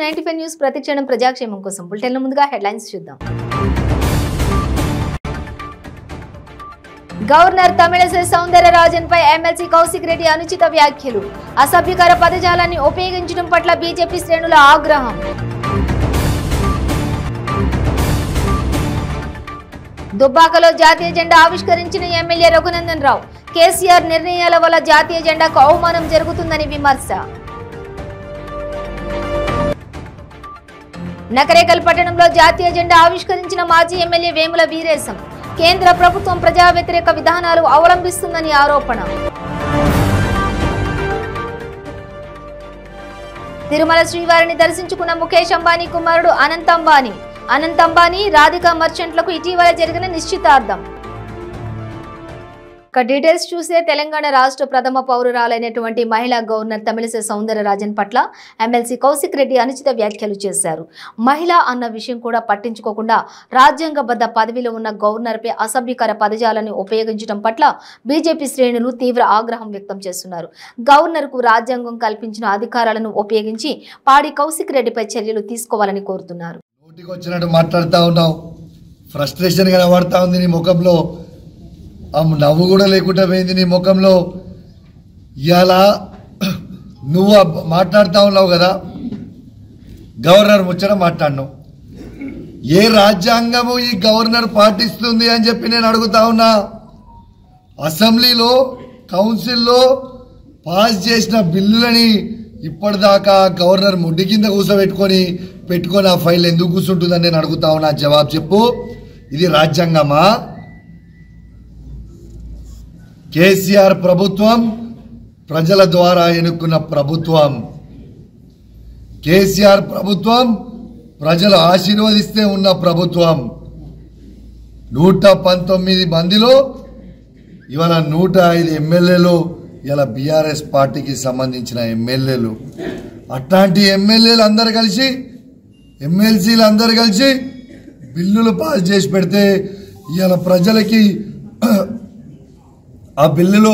95 news ప్రతిక్షణం ప్రజాక్షేమం కోసం బులెటిన్ల ముందుగా హెడ్లైన్స్ చూద్దాం. గవర్నర్ తమిళిసై సౌందరరాజన్ పై ఎమ్మెల్సీ కౌశిక్ రెడ్డి అనుచిత వ్యాఖ్యలు, అసభ్యకర పదజాలాన్ని ఉపయోగించడం పట్ల బీజేపీ శ్రేణుల ఆగ్రహం. దుబ్బాకలో జాతీయ జెండా ఆవిష్కరించిన ఎమ్మెల్యే రఘునందన్ రావు, కేసీఆర్ నిర్ణయాల వల్ల జాతీయ జెండాకు అవమానం జరుగుతుందని విమర్శ. నకరేకల్ పట్టణంలో జాతీయ జెండా ఆవిష్కరించిన మాజీ ఎమ్మెల్యే వేముల వీరేశం, కేంద్ర ప్రభుత్వం ప్రజా వ్యతిరేక విధానాలు అవలంబిస్తుందని ఆరోపణ. తిరుమల శ్రీవారిని దర్శించుకున్న ముఖేష్ అంబానీ కుమారుడు అనంత్ అంబానీ రాధికా మర్చెంట్లకు ఇటీవల జరిగిన నిశ్చితార్థం. డీటెయిల్స్ చూసే తెలంగాణ రాష్ట్ర ప్రథమ పౌరురాలైనటువంటి మహిళా గవర్నర్ తమిళిసై సౌందరరాజన్ పట్ల ఎమ్మెల్సీ కౌశిక్ రెడ్డి అనుచిత వ్యాఖ్యలు చేశారు. మహిళ అన్న విషయం కూడా పట్టించుకోకుండా రాజ్యాంగబద్ధ పదవిలో ఉన్న గవర్నర్పై అసభ్యకర పదజాలాన్ని ఉపయోగించడం పట్ల బీజేపీ శ్రేణులు తీవ్ర ఆగ్రహం వ్యక్తం చేస్తున్నారు. గవర్నర్కు రాజ్యాంగం కల్పించిన అధికారాలను ఉపయోగించి పాడి కౌశిక్ రెడ్డిపై చర్యలు తీసుకోవాలని కోరుతున్నారు. మాట్లాడుతా ఉన్నావు, ఫ్రస్ట్రేషన్ కనబడతా ఉంది నీ ముఖంలో, నవ్వు కూడా లేకుండా పోయింది నీ ముఖంలో. ఇలా నువ్వు మాట్లాడుతా ఉన్నావు కదా, గవర్నర్ ముచ్చట మాట్లాడినావు. ఏ రాజ్యాంగము ఈ గవర్నర్ పాటిస్తుంది అని చెప్పి నేను అడుగుతా ఉన్నా. అసెంబ్లీలో కౌన్సిల్లో పాస్ చేసిన బిల్లులని ఇప్పటిదాకా గవర్నర్ ముడ్డి కింద కూర్చోబెట్టుకొని ఆ ఫైల్ ఎందుకు కూర్చుంటుందని నేను అడుగుతా ఉన్నా. జవాబు చెప్పు. ఇది రాజ్యాంగమా? కేసీఆర్ ప్రభుత్వం ప్రజల ద్వారా ఎన్నుకున్న ప్రభుత్వం. కేసీఆర్ ప్రభుత్వం ప్రజలు ఆశీర్వదిస్తే ఉన్న ప్రభుత్వం. 119 మందిలో ఇవాళ 105 ఎమ్మెల్యేలు ఇలా బీఆర్ఎస్ పార్టీకి సంబంధించిన ఎమ్మెల్యేలు. అట్లాంటి ఎమ్మెల్యేలు అందరు కలిసి, ఎమ్మెల్సీలు అందరు కలిసి బిల్లులు పాస్ చేసి పెడితే ఇవాళ ప్రజలకి ఆ బిల్లులు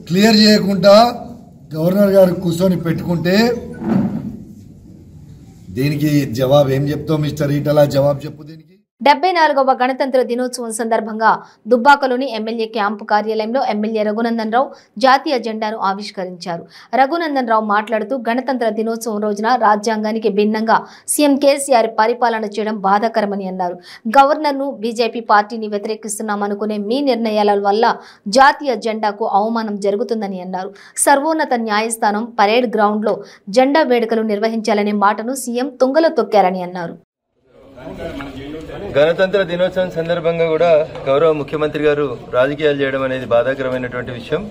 క్లియర్ చేయకుండా గవర్నర్ గారు కూర్చొని పెట్టుకుంటే దీనికి జవాబు ఏం చెప్తావు మిస్టర్ ఈటల? జవాబు చెప్పు దీనికి. 74వ గణతంత్ర దినోత్సవం సందర్భంగా దుబ్బాకలోని ఎమ్మెల్యే క్యాంపు కార్యాలయంలో ఎమ్మెల్యే రఘునందన్ రావు జాతీయ జెండాను ఆవిష్కరించారు. రఘునందన్ రావు మాట్లాడుతూ గణతంత్ర దినోత్సవం రోజున రాజ్యాంగానికి భిన్నంగా సీఎం కేసీఆర్ పరిపాలన చేయడం బాధాకరమని అన్నారు. గవర్నర్ను బీజేపీ పార్టీని వ్యతిరేకిస్తున్నామనుకునే మీ నిర్ణయాల వల్ల జాతీయ జెండాకు అవమానం జరుగుతుందని అన్నారు. సర్వోన్నత న్యాయస్థానం పరేడ్ గ్రౌండ్లో జెండా వేడుకలు నిర్వహించాలనే మాటను సీఎం తుంగలో తొక్కారని అన్నారు. గణతంత్ర దినోత్సవం సందర్భంగా కూడా గౌరవ ముఖ్యమంత్రి గారు రాజకీయాలు చేయడం అనేది బాధాకరమైనటువంటి విషయం.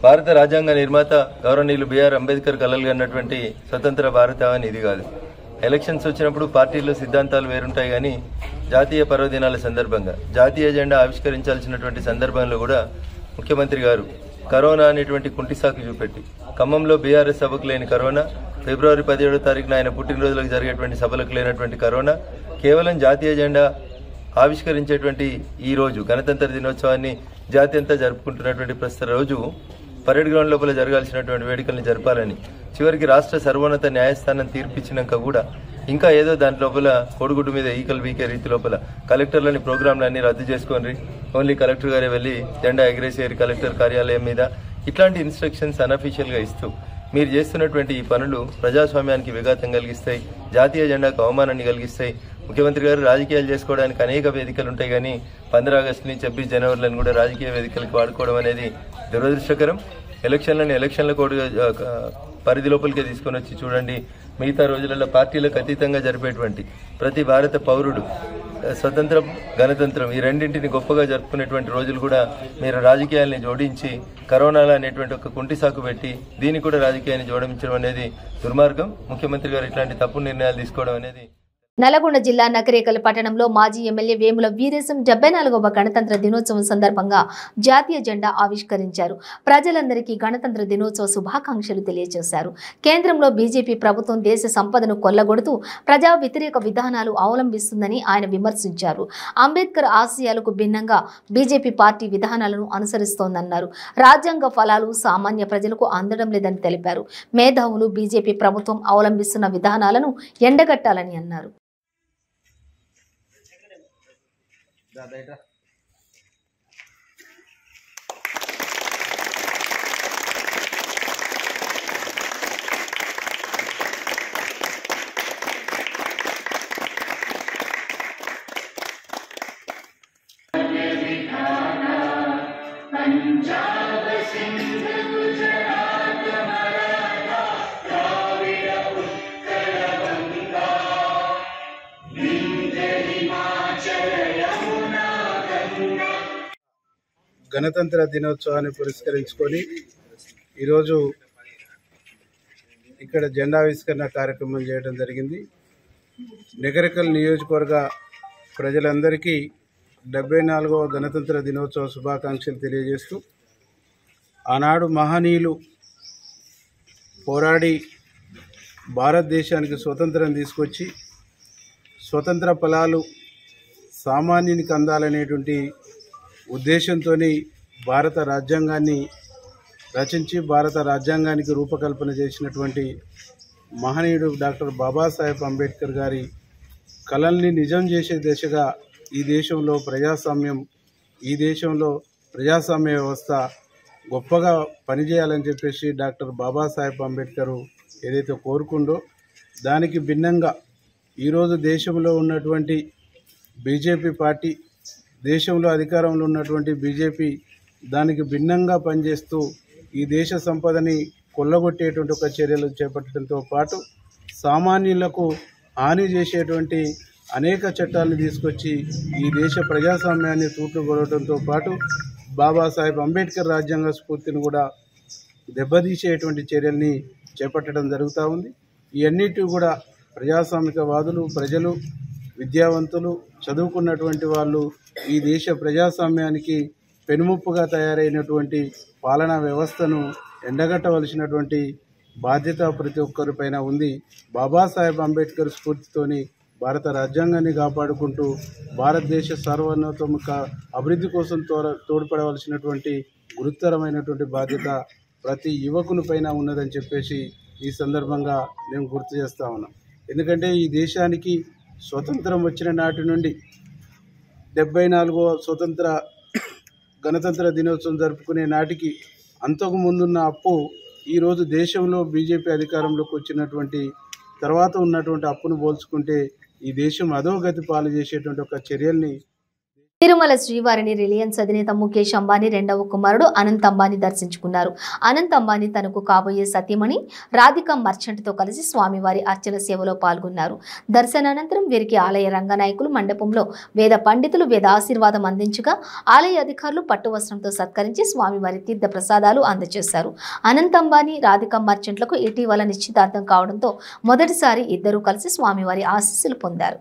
భారత రాజ్యాంగ నిర్మాత గౌరవనీయులు బిఆర్ అంబేద్కర్ కలలు అన్నటువంటి స్వతంత్ర భారతావని ఇది కాదు. ఎలక్షన్స్ వచ్చినప్పుడు పార్టీల్లో సిద్ధాంతాలు వేరుంటాయి, కానీ జాతీయ పర్వదినాల సందర్భంగా జాతీయ జెండా ఆవిష్కరించాల్సినటువంటి సందర్భంలో కూడా ముఖ్యమంత్రి గారు కరోనా అనేటువంటి కుంటిసాకు చూపెట్టి, ఖమ్మంలో బీఆర్ఎస్ సభకు లేని కరోనా, ఫిబ్రవరి 17వ తారీఖున ఆయన పుట్టినరోజులకు జరిగేటువంటి సభలకు లేనటువంటి కరోనా, కేవలం జాతీయ జెండా ఆవిష్కరించేటువంటి ఈ రోజు గణతంత్ర దినోత్సవాన్ని జాతీయంతా జరుపుకుంటున్నటువంటి ప్రస్తుత రోజు పరేడ్ గ్రౌండ్ లోపల జరగాల్సినటువంటి వేడుకల్ని జరపాలని చివరికి రాష్ట్ర సర్వోన్నత న్యాయస్థానం తీర్పిచ్చినాక కూడా ఇంకా ఏదో దాని లోపల కోడిగుడ్డు మీద ఈకలు వీకే రీతి లోపల కలెక్టర్లని ప్రోగ్రాంలన్నీ రద్దు చేసుకొని ఓన్లీ కలెక్టర్ గారే వెళ్లి జెండా ఎగరేసేరి కలెక్టర్ కార్యాలయం మీద ఇట్లాంటి ఇన్స్ట్రక్షన్స్ అనఫీషియల్ గా ఇస్తూ మీరు చేస్తున్నటువంటి ఈ పనులు ప్రజాస్వామ్యానికి విఘాతం కలిగిస్తాయి, జాతీయ జెండాకు అవమానాన్ని కలిగిస్తాయి. ముఖ్యమంత్రి గారు రాజకీయాలు చేసుకోవడానికి అనేక వేదికలు ఉంటాయి, కానీ 15 ఆగస్టుని 26 జనవరిలను కూడా రాజకీయ వేదికలకు వాడుకోవడం అనేది దురదృష్టకరం. ఎలక్షన్ల కోడ్ పరిధి లోపలికే తీసుకొని వచ్చి చూడండి. మిగతా రోజులలో పార్టీలకు అతీతంగా జరిపేటువంటి ప్రతి భారత పౌరుడు స్వతంత్రం, గణతంత్రం ఈ రెండింటిని గొప్పగా జరుపుకునేటువంటి రోజులు కూడా మీరు రాజకీయాల్ని జోడించి కరోనాలో అనేటువంటి ఒక కుంటి సాకు పెట్టి దీన్ని కూడా రాజకీయాన్ని జోడించడం అనేది దుర్మార్గం. ముఖ్యమంత్రి గారు ఇట్లాంటి తప్పు నిర్ణయాలు తీసుకోవడం అనేది నల్గొండ జిల్లా నకరేకల్ పట్టణంలో మాజీ ఎమ్మెల్యే వేముల వీరేశం 74వ గణతంత్ర దినోత్సవం సందర్భంగా జాతీయ జెండా ఆవిష్కరించారు. ప్రజలందరికీ గణతంత్ర దినోత్సవ శుభాకాంక్షలు తెలియజేశారు. కేంద్రంలో బీజేపీ ప్రభుత్వం దేశ సంపదను కొల్లగొడుతూ ప్రజా వ్యతిరేక విధానాలు అవలంబిస్తుందని ఆయన విమర్శించారు. అంబేద్కర్ ఆశయాలకు భిన్నంగా బీజేపీ పార్టీ విధానాలను అనుసరిస్తోందన్నారు. రాజ్యాంగ ఫలాలు సామాన్య ప్రజలకు అందడం లేదని తెలిపారు. మేధావులు బీజేపీ ప్రభుత్వం అవలంబిస్తున్న విధానాలను ఎండగట్టాలని అన్నారు. గణతంత్ర దినోత్సవాన్ని పురస్కరించుకొని ఈరోజు ఇక్కడ జెండావిష్కరణ కార్యక్రమం చేయడం జరిగింది. నకరేకల్ నియోజకవర్గ ప్రజలందరికీ 74వ గణతంత్ర దినోత్సవ శుభాకాంక్షలు తెలియజేస్తూ, ఆనాడు మహనీయులు పోరాడి భారతదేశానికి స్వతంత్రం తీసుకొచ్చి స్వతంత్ర ఫలాలు సామాన్యునికి అందాలనేటువంటి ఉద్దేశంతో భారత రాజ్యాంగాన్ని రచించి భారత రాజ్యాంగానికి రూపకల్పన చేసినటువంటి మహనీయుడు డాక్టర్ బాబాసాహెబ్ అంబేద్కర్ గారి కలల్ని నిజం చేసే దిశగా ఈ దేశంలో ప్రజాస్వామ్య వ్యవస్థ గొప్పగా పనిచేయాలని చెప్పేసి డాక్టర్ బాబాసాహెబ్ అంబేద్కర్ ఏదైతే కోరుకుందో దానికి భిన్నంగా ఈరోజు దేశంలో ఉన్నటువంటి బీజేపీ పార్టీ, దేశంలో అధికారంలో ఉన్నటువంటి బీజేపీ దానికి భిన్నంగా పనిచేస్తూ ఈ దేశ సంపదని కొల్లగొట్టేటువంటి ఒక చర్యలు చేపట్టడంతో పాటు సామాన్యులకు హాని చేసేటువంటి అనేక చట్టాలను తీసుకొచ్చి ఈ దేశ ప్రజాస్వామ్యాన్ని తూట్లుగొడటంతో పాటు బాబాసాహెబ్ అంబేద్కర్ రాజ్యాంగ స్ఫూర్తిని కూడా దెబ్బతీసేటువంటి చర్యల్ని చేపట్టడం జరుగుతూ ఉంది. ఇవన్నిటి కూడా ప్రజాస్వామికవాదులు, ప్రజలు, విద్యావంతులు, చదువుకున్నటువంటి వాళ్ళు ఈ దేశ ప్రజాస్వామ్యానికి పెనుముప్పుగా తయారైనటువంటి పాలనా వ్యవస్థను ఎండగట్టవలసినటువంటి బాధ్యత ప్రతి ఒక్కరిపైన ఉంది. బాబాసాహెబ్ అంబేద్కర్ స్ఫూర్తితోని భారత రాజ్యాంగాన్ని కాపాడుకుంటూ భారతదేశ సర్వోన్నతముఖ అభివృద్ధి కోసం తోడ్పడవలసినటువంటి గురుతరమైనటువంటి బాధ్యత ప్రతి యువకుని పైన ఉన్నదని చెప్పేసి ఈ సందర్భంగా మేము గుర్తు చేస్తా ఉన్నాం. ఎందుకంటే ఈ దేశానికి స్వతంత్రం వచ్చిన నాటి నుండి 74వ గణతంత్ర దినోత్సవం జరుపుకునే నాటికి అంతకు ముందున్న అప్పు ఈరోజు దేశంలో బీజేపీ అధికారంలోకి వచ్చినటువంటి తర్వాత ఉన్నటువంటి అప్పును పోల్చుకుంటే ఈ దేశం అధోగతి పాలు చేసేటువంటి ఒక చర్యల్ని తిరుమల శ్రీవారిని రిలయన్స్ అధినేత ముఖేష్ అంబానీ రెండవ కుమారుడు అనంత్ అంబానీ దర్శించుకున్నారు. అనంత్ అంబానీ తనకు కాబోయే సతీమణి రాధికా మర్చెంట్తో కలిసి స్వామివారి అర్చన సేవలో పాల్గొన్నారు. దర్శనానంతరం వీరికి ఆలయ రంగనాయకులు మండపంలో వేద పండితులు వేద ఆశీర్వాదం అందించగా ఆలయ అధికారులు పట్టు వస్త్రంతో సత్కరించి స్వామివారి తీర్థ ప్రసాదాలు అందజేశారు. అనంత్ అంబానీ రాధికా మర్చెంట్లకు ఇటీవల నిశ్చితార్థం కావడంతో మొదటిసారి ఇద్దరూ కలిసి స్వామివారి ఆశీస్సులు పొందారు.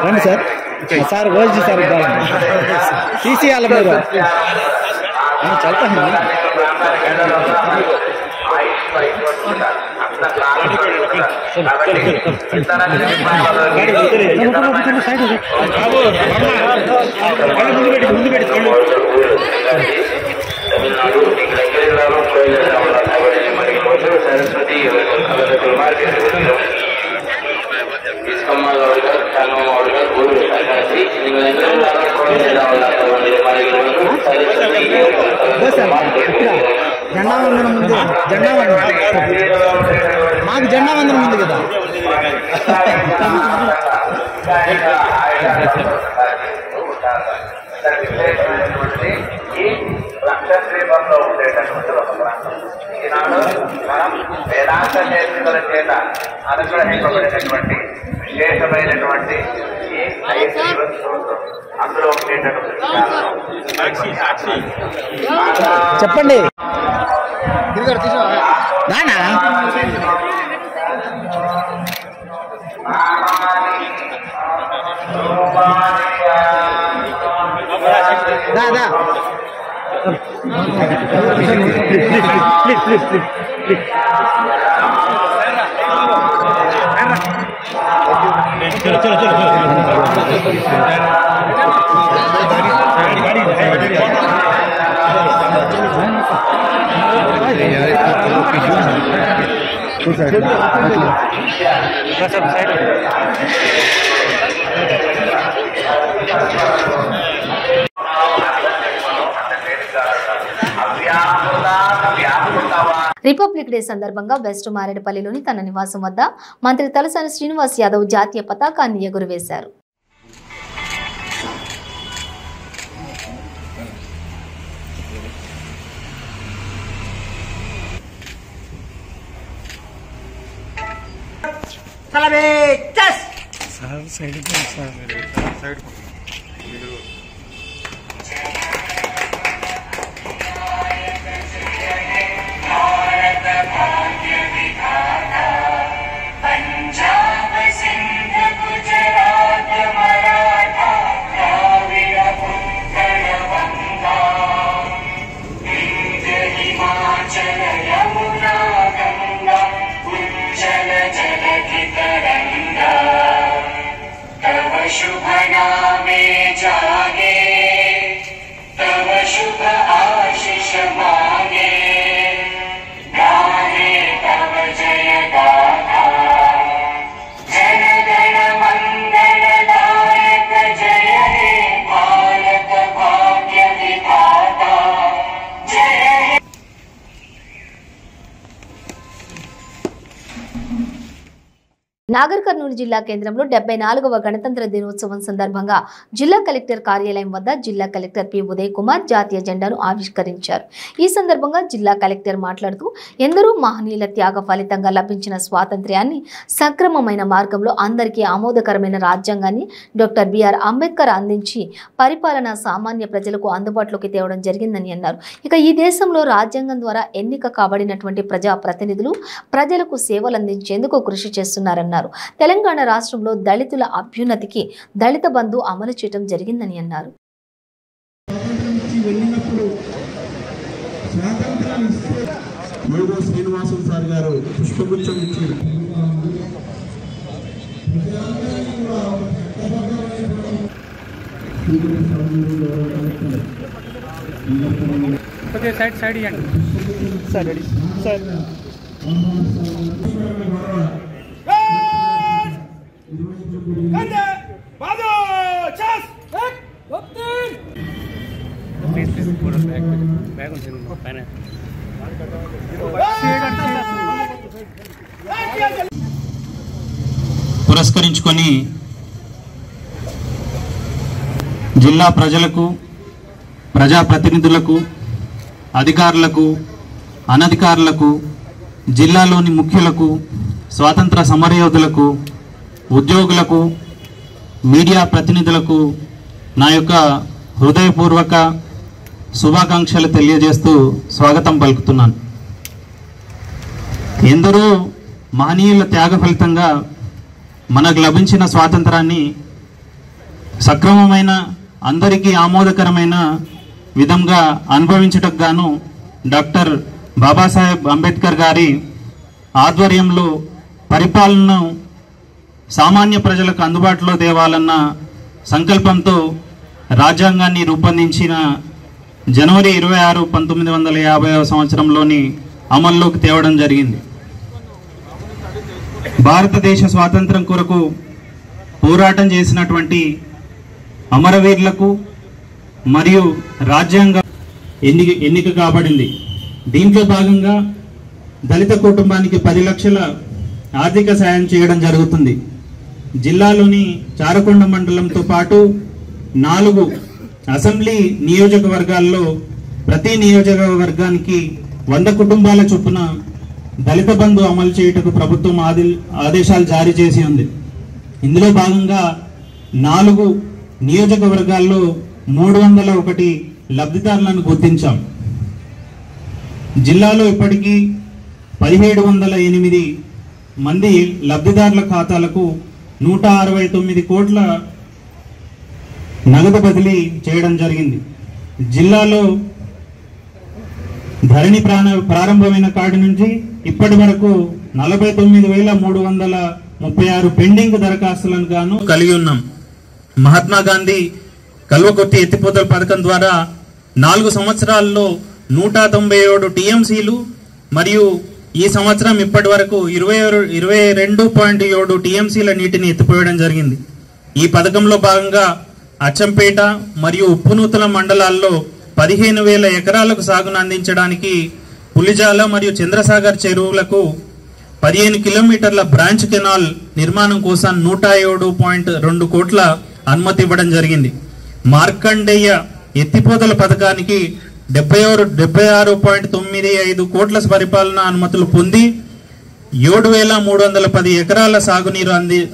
రండి సార్, సార్ రోజు సార్ తీసేయాలి మీరు చల్తాను. తమిళనాడు సరస్వతి మార్కెట్ జెండా వందనం ముందు జెండా వందనం మాకు జెండా వందనం ముందు కదా లక్షద్వీపంలో ఉండేటటువంటి ఒక ప్రాంతం. ఈనాడు మనం వేదాంత నేర్చుకుల చేత అనుగ్రహించబడినటువంటి విశేషమైనటువంటి ఈ 5 స్తోత్రం అందులో ఉండేటటువంటి చెప్పండి నానా దాదా చలో చలో చలో రిపబ్లిక్ డే సందర్భంగా వెస్ట్ మారేడుపల్లిలోని తన నివాసం వద్ద మంత్రి తలసాని శ్రీనివాస్ యాదవ్ జాతీయ పతాకాన్ని ఎగురవేశారు. నాగర్ కర్నూలు జిల్లా కేంద్రంలో 74వ గణతంత్ర దినోత్సవం సందర్భంగా జిల్లా కలెక్టర్ కార్యాలయం వద్ద జిల్లా కలెక్టర్ పి ఉదయ్ కుమార్ జాతీయ జెండాను ఆవిష్కరించారు. ఈ సందర్భంగా జిల్లా కలెక్టర్ మాట్లాడుతూ ఎందరో మహనీయుల త్యాగ ఫలితంగా లభించిన స్వాతంత్ర్యాన్ని సక్రమమైన మార్గంలో అందరికీ ఆమోదకరమైన రాజ్యాంగాన్ని డాక్టర్ బిఆర్ అంబేద్కర్ అందించి పరిపాలన సామాన్య ప్రజలకు అందుబాటులోకి తేవడం జరిగిందని అన్నారు. ఇక ఈ దేశంలో రాజ్యాంగం ద్వారా ఎన్నిక కాబడినటువంటి ప్రజాప్రతినిధులు ప్రజలకు సేవలు అందించేందుకు కృషి చేస్తున్నారన్నారు. తెలంగాణ రాష్ట్రంలో దళితుల అభ్యున్నతికి దళిత బంధు అమలు చేయడం జరిగిందని అన్నారు. శ్రీనివాసం సార్ గారు పుష్పగుచ్చం ఇచ్చి సైడ్ ఇవ్వండి సార్ రెడీ సార్ పురస్కరించుకొని జిల్లా ప్రజలకు ప్రజాప్రతినిధులకు అధికారులకు అనధికారులకు జిల్లాలోని ముఖ్యులకు స్వాతంత్ర సమరయోధులకు ఉద్యోగులకు మీడియా ప్రతినిధులకు నా యొక్క హృదయపూర్వక శుభాకాంక్షలు తెలియజేస్తూ స్వాగతం పలుకుతున్నాను. ఎందరో మహనీయుల త్యాగ ఫలితంగా మనకు లభించిన స్వాతంత్రాన్ని సక్రమమైన అందరికీ ఆమోదకరమైన విధంగా అనుభవించటకు గాను డాక్టర్ బాబాసాహెబ్ అంబేద్కర్ గారి ఆధ్వర్యంలో పరిపాలనను సామాన్య ప్రజలకు అందుబాటులో తేవాలన్న సంకల్పంతో రాజ్యాంగాన్ని రూపొందించిన జనవరి 26, 1950వ సంవత్సరంలోని అమల్లోకి తేవడం జరిగింది. భారతదేశ స్వాతంత్రం కొరకు పోరాటం చేసినటువంటి అమరవీరులకు మరియు రాజ్యాంగ ఎన్నిక కాబడింది. దీంట్లో భాగంగా దళిత కుటుంబానికి 10 లక్షల ఆర్థిక సాయం చేయడం జరుగుతుంది. జిల్లాలోని చారకొండ మండలంతో పాటు 4 అసెంబ్లీ నియోజకవర్గాల్లో ప్రతి నియోజకవర్గానికి 100 కుటుంబాల చొప్పున దళిత బంధు అమలు చేయుటకు ప్రభుత్వం ఆదేశాలు జారీ చేసి ఉంది. ఇందులో భాగంగా 4 నియోజకవర్గాల్లో 301 లబ్ధిదారులను గుర్తించాం. జిల్లాలో ఇప్పటికీ 1708 మంది లబ్ధిదారుల ఖాతాలకు 169 కోట్ల నగదు బదిలీ చేయడం జరిగింది. జిల్లాలో ధరణి ప్రారంభమైన కాడి నుంచి ఇప్పటి వరకు 49,336 పెండింగ్ దరఖాస్తులను గాను కలిగి ఉన్నాం. మహాత్మా గాంధీ కల్వకుర్తి ఎత్తిపోతల పథకం ద్వారా 4 సంవత్సరాల్లో 197 టీఎంసీలు మరియు ఈ సంవత్సరం ఇప్పటి వరకు 22.7 టీఎంసీల నీటిని ఎత్తిపోయడం జరిగింది. ఈ పథకంలో భాగంగా అచ్చంపేట మరియు ఉప్పునూతల మండలాల్లో 15,000 ఎకరాలకు సాగును అందించడానికి పులిజాల మరియు చంద్రసాగర్ చెరువులకు 15 కిలోమీటర్ల బ్రాంచ్ కెనాల్ నిర్మాణం కోసం 107.2 కోట్ల అనుమతి ఇవ్వడం జరిగింది. మార్కండేయ ఎత్తిపోతల పథకానికి 76.95 కోట్ల పరిపాలన అనుమతులు పొంది 7,310 ఎకరాల సాగునీరు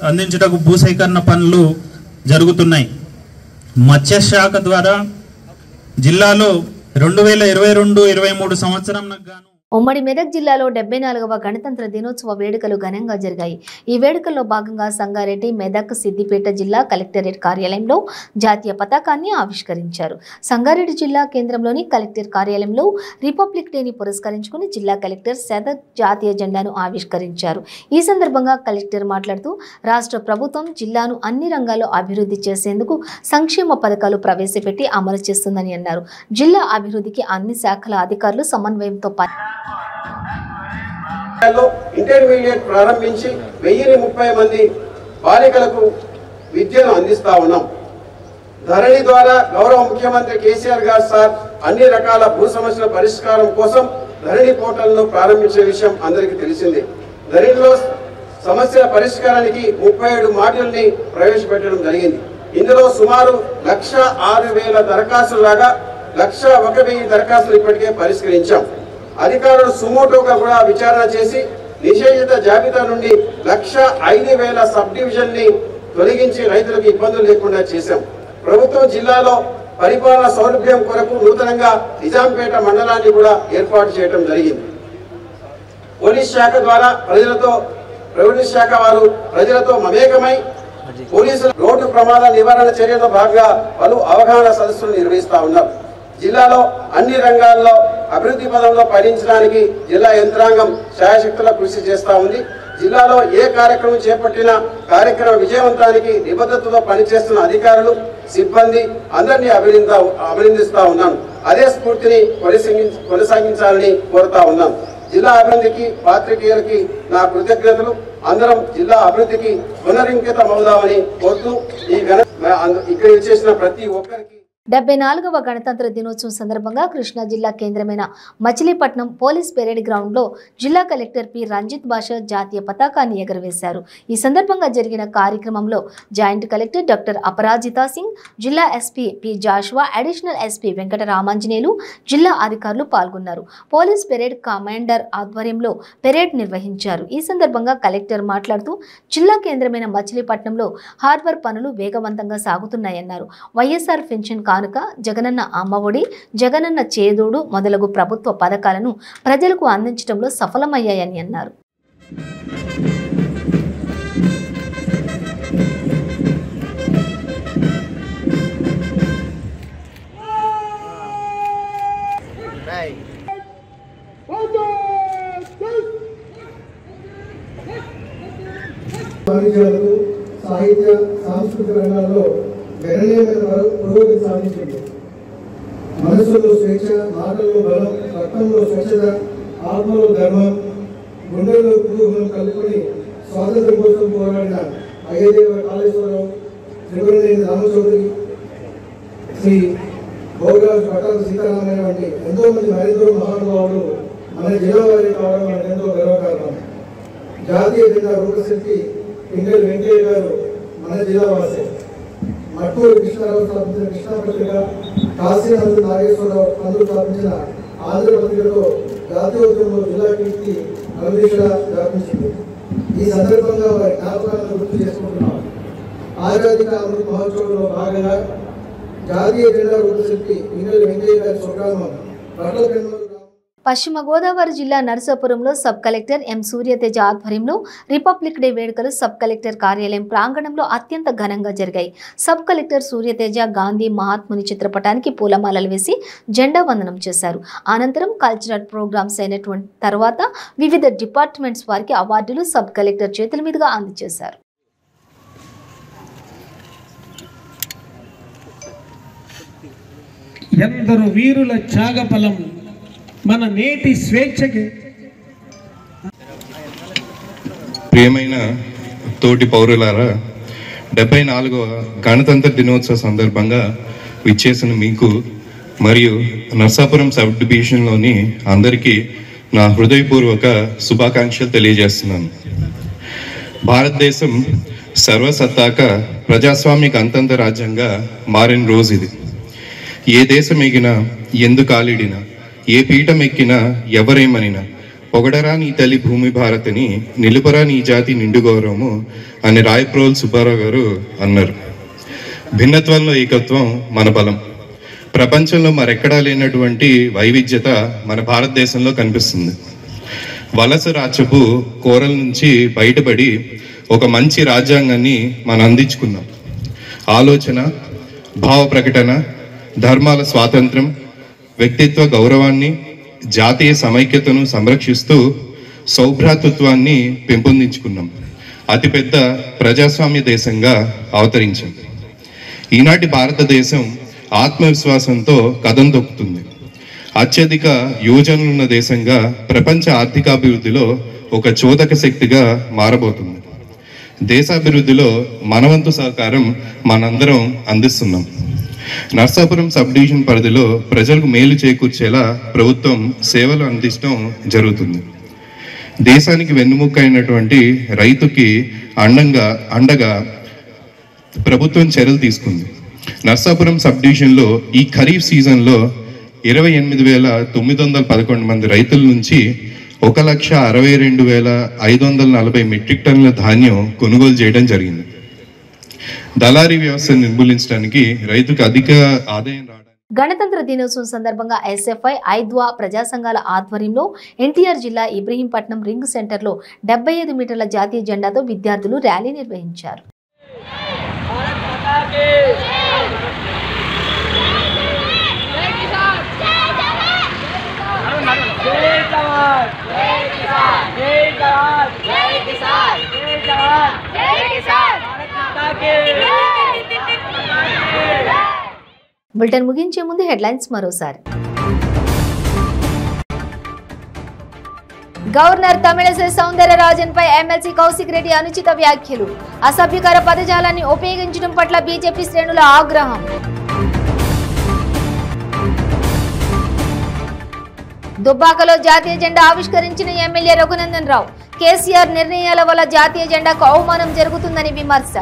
అందించుటకు భూసేకరణ పనులు జరుగుతున్నాయి. మత్స్యశాఖ ద్వారా జిల్లాలో 2022-23 సంవత్సరంకు గాను ఉమ్మడి మెదక్ జిల్లాలో 74వ గణతంత్ర దినోత్సవ వేడుకలు ఘనంగా జరిగాయి. ఈ వేడుకల్లో భాగంగా సంగారెడ్డి, మెదక్, సిద్దిపేట జిల్లా కలెక్టరేట్ కార్యాలయంలో జాతీయ పతాకాన్ని ఆవిష్కరించారు. సంగారెడ్డి జిల్లా కేంద్రంలోని కలెక్టర్ కార్యాలయంలో రిపబ్లిక్ డేని పురస్కరించుకుని జిల్లా కలెక్టర్ సదర్ జాతీయ జెండాను ఆవిష్కరించారు. ఈ సందర్భంగా కలెక్టర్ మాట్లాడుతూ రాష్ట్ర ప్రభుత్వం జిల్లాను అన్ని రంగాల్లో అభివృద్ధి చేసేందుకు సంక్షేమ పథకాలు ప్రవేశపెట్టి అమలు చేస్తుందని అన్నారు. జిల్లా అభివృద్ధికి అన్ని శాఖల అధికారులు సమన్వయంతో ఇంటర్మీడియట్ ప్రారంభించి 1030 మంది బాలికలకు విద్యను అందిస్తా ఉన్నాం. ధరణి ద్వారా గౌరవ ముఖ్యమంత్రి కేసీఆర్ గారు సార్ అన్ని రకాల భూ సమస్యల పరిష్కారం కోసం ధరణి పోర్టల్ను ప్రారంభించిన విషయం అందరికీ తెలిసిందే. ధరణిలో సమస్యల పరిష్కారానికి 37 మాడ్యూల్ని ప్రవేశపెట్టడం జరిగింది. ఇందులో సుమారు 106,000 దరఖాస్తులు లాగా 101,000 దరఖాస్తులు ఇప్పటికే పరిష్కరించాం. అధికారులు సుమోటోగా కూడా విచారణ చేసి నిషేధిత జాబితా నుండి 105,000 సబ్ డివిజన్ ని తొలగించి రైతులకు ఇబ్బందులు లేకుండా చేశాం. ప్రభుత్వం జిల్లాలో పరిపాలన సౌలభ్యం కొరకు నూతనంగా నిజాంపేట మండలాన్ని కూడా ఏర్పాటు చేయడం జరిగింది. పోలీస్ శాఖ ద్వారా పోలీస్ శాఖ వారు ప్రజలతో మమేకమై పోలీసులు రోడ్డు ప్రమాద నివారణ చర్యలో భాగంగా పలు అవగాహన సదస్సులు నిర్వహిస్తా ఉన్నారు. జిల్లాలో అన్ని రంగాల్లో అభివృద్ధి పదంలో పయనించడానికి జిల్లా యంత్రాంగం శాయశక్తుల కృషి చేస్తా ఉంది. జిల్లాలో ఏ కార్యక్రమం చేపట్టినా కార్యక్రమ విజయవంతానికి నిబద్ధతతో పనిచేస్తున్న అధికారులు, సిబ్బంది అందరినీ అభినందిస్తా ఉన్నాను. అదే స్ఫూర్తిని కొనసాగించాలని కోరుతా ఉన్నాను. జిల్లా అభివృద్ధికి, పాత్రికేయులకి నా కృతజ్ఞతలు. అందరం జిల్లా అభివృద్ధికి పునరింకితమవుదామని కోరుతూ ఇక్కడ చేసిన ప్రతి ఒక్కరికి 74వ గణతంత్ర దినోత్సవం సందర్భంగా కృష్ణా జిల్లా కేంద్రమైన మచిలీపట్నం పోలీస్ పెరేడ్ గ్రౌండ్లో జిల్లా కలెక్టర్ పి రంజిత్ బాషా జాతీయ పతాకాన్ని ఎగురవేశారు. ఈ సందర్భంగా జరిగిన కార్యక్రమంలో joint collector doctor Aparajita Singh, జిల్లా SP P Jashuva, additional SP Venkata Ramanjaneyulu, జిల్లా అధికారులు పాల్గొన్నారు. పోలీస్ పెరేడ్ కమాండర్ ఆధ్వర్యంలో పెరేడ్ నిర్వహించారు. ఈ సందర్భంగా కలెక్టర్ మాట్లాడుతూ జిల్లా కేంద్రమైన మచిలీపట్నంలో హార్బర్ పనులు వేగవంతంగా సాగుతున్నాయన్నారు. వైఎస్ఆర్ పెన్షన్ కానుక, జగనన్న అమ్మఒడి, జగనన్న చేదోడు మొదలగు ప్రభుత్వ పథకాలను ప్రజలకు అందించడంలో సఫలమయ్యాయని అన్నారు. సాహిత్య, సాంస్కృతిక రంగాల్లో గణనీయమైన పురోగతి సాధించింది. మనసులో స్వేచ్ఛ, మాటల్లో బలం, రక్తంలో స్వచ్ఛత, ఆత్మలో ధర్మం, గుండెల్లో కుతూహలం కలుపుకొని స్వాతంత్రం కోసం పోరాడిన అయ్యదేవ కాళేశ్వరరావు, త్రిపురనేని రామచౌదరి, శ్రీ గౌరరాజు పట్టాభి సీతారామయ్య వంటి ఎంతోమంది మరెందరో మహానుభావులు మన జిల్లా వారి కావడం మనకు ఎంతో గర్వకారణం. జాతీయ జెండా రూపశిల్పి పింగళి వెంకయ్య గారు మన జిల్లా వాసే. మట్టూరు కృష్ణారావు స్థాపించిన కృష్ణాపత్రిక, కాశీనాథ్ నాగేశ్వరరావు పంతులు స్థాపించిన ఆంధ్రపత్రికతో జాతీయోద్యమంలో జిల్లా కీర్తి అవిదిశగా వ్యాపించింది. ఈ సందర్భంగా వారి జ్ఞాపకాలను గుర్తు చేసుకుంటున్నాం. ఆజాదీ కా అమృత్ మహోత్సవంలో భాగంగా జాతీయ జెండా రూపశిల్పి పింగళి వెంకయ్య గారి స్వగ్రామం పట్ల పశ్చిమ గోదావరి జిల్లా నరసాపురంలో సబ్ కలెక్టర్ ఎం సూర్యతేజ ఆధ్వర్యంలో రిపబ్లిక్ డే వేడుకలు సబ్ కలెక్టర్ కార్యాలయం ప్రాంగణంలో అత్యంత ఘనంగా జరిగాయి. సబ్ కలెక్టర్ సూర్యతేజ గాంధీ మహాత్ముని చిత్రపటానికి పూలమాలలు వేసి జెండా వందనం చేశారు. అనంతరం కల్చరల్ ప్రోగ్రామ్స్ అయినటువంటి తర్వాత వివిధ డిపార్ట్మెంట్స్ వారికి అవార్డులు సబ్ కలెక్టర్ చేతుల మీదుగా అందజేశారు. ఎందరు వీరుల త్యాగఫలం మన నేటి స్వేచ్ఛకి. ప్రియమైన తోటి పౌరులారా, 74వ గణతంత్ర దినోత్సవ సందర్భంగా విచ్చేసిన మీకు మరియు నర్సాపురం సబ్ డివిజన్లోని అందరికీ నా హృదయపూర్వక శుభాకాంక్షలు తెలియజేస్తున్నాను. భారతదేశం సర్వసత్తాక ప్రజాస్వామిక గణతంత్ర రాజ్యంగా మారిన రోజు ఇది. ఏ దేశం ఎగినా, ఎందు కాలిడినా, ఏ పీఠం ఎక్కినా, ఎవరేమనినా పొగడరా నీ తల్లి భూమి భారతిని, నిలుపరా నీ జాతి నిండు గౌరవము అని రాయప్రోలు సుబ్బారావు గారు అన్నారు. భిన్నత్వంలో ఏకత్వం మన బలం. ప్రపంచంలో మరెక్కడా లేనటువంటి వైవిధ్యత మన భారతదేశంలో కనిపిస్తుంది. వలస రాజ్యపు కోరల నుంచి బయటపడి ఒక మంచి రాజ్యాంగాన్ని మనం అందించుకున్నాం. ఆలోచన, భావ ప్రకటన, ధర్మాల స్వాతంత్రం, వ్యక్తిత్వ గౌరవాన్ని, జాతీయ సమైక్యతను సంరక్షిస్తూ సౌభ్రాతృత్వాన్ని పెంపొందించుకున్నాం. అతిపెద్ద ప్రజాస్వామ్య దేశంగా అవతరించాం. ఈనాటి భారతదేశం ఆత్మవిశ్వాసంతో కదం తొక్కుతుంది. అత్యధిక యువజనులున్న దేశంగా ప్రపంచ ఆర్థికాభివృద్ధిలో ఒక చోదక శక్తిగా మారబోతుంది. దేశాభివృద్ధిలో మనవంతు సహకారం మనందరం అందిస్తున్నాం. నర్సాపురం సబ్ డివిజన్ పరిధిలో ప్రజలకు మేలు చేకూర్చేలా ప్రభుత్వం సేవలు అందించడం జరుగుతుంది. దేశానికి వెన్నుముక్క అయినటువంటి రైతుకి అండగా ప్రభుత్వం చర్యలు తీసుకుంది. నర్సాపురం సబ్ డివిజన్లో ఈ ఖరీఫ్ సీజన్లో 28,911 మంది రైతుల నుంచి 1,62,540 మెట్రిక్ టన్నుల ధాన్యం కొనుగోలు చేయడం జరిగింది. దళారీ వ్యవస్థను నిర్మూలించడానికి రైతుకు అధిక ఆదాయం రావడానికి. గణతంత్ర దినోత్సవం సందర్భంగా ఎస్ఎఫ్ఐ ఐద్వా ప్రజా సంఘాల ఆధ్వర్యంలో ఎన్టీఆర్ జిల్లా ఇబ్రహీంపట్నం రింగ్ సెంటర్లో 75 మీటర్ల జాతీయ జెండాతో విద్యార్థులు ర్యాలీ నిర్వహించారు. బులెటిన్ ముగించే ముందు హెడ్లైన్స్ మరోసారి. గవర్నర్ తమిళసై సౌందరరాజన్ పై ఎమ్మెల్సీ కౌశిక్ రెడ్డి అనుచిత వ్యాఖ్యలు, అసభ్యకర పదజాలాన్ని ఉపయోగించడం పట్ల బీజేపీ శ్రేణుల ఆగ్రహం. దుబ్బాకలో జాతీయ జెండా ఆవిష్కరించిన ఎమ్మెల్యే రఘునందన్ రావు, కేసీఆర్ నిర్ణయాల వల్ల జాతీయ జెండాకు అవమానం జరుగుతుందని విమర్శ.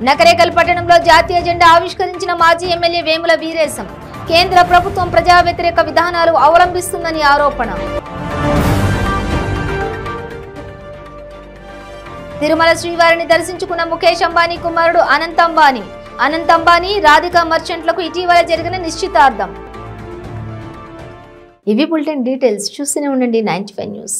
నకరేకల్ పట్టణంలో జాతీయ జెండా ఆవిష్కరించిన మాజీ ఎమ్మెల్యే వేముల వీరేశం, కేంద్ర ప్రభుత్వం ప్రజా వ్యతిరేక విధానాలు అవలంబిస్తుందని ఆరోపణ. తిరుమల శ్రీవారిని దర్శించుకున్న ముఖేష్ అంబానీ కుమారుడు అనంత్ అంబానీ రాధికా మర్చెంట్లకు ఇటీవల జరిగిన నిశ్చితార్థం. ఇవి బులెటిన్ డీటెయిల్స్. చూస్తూనే ఉండండి 95 న్యూస్.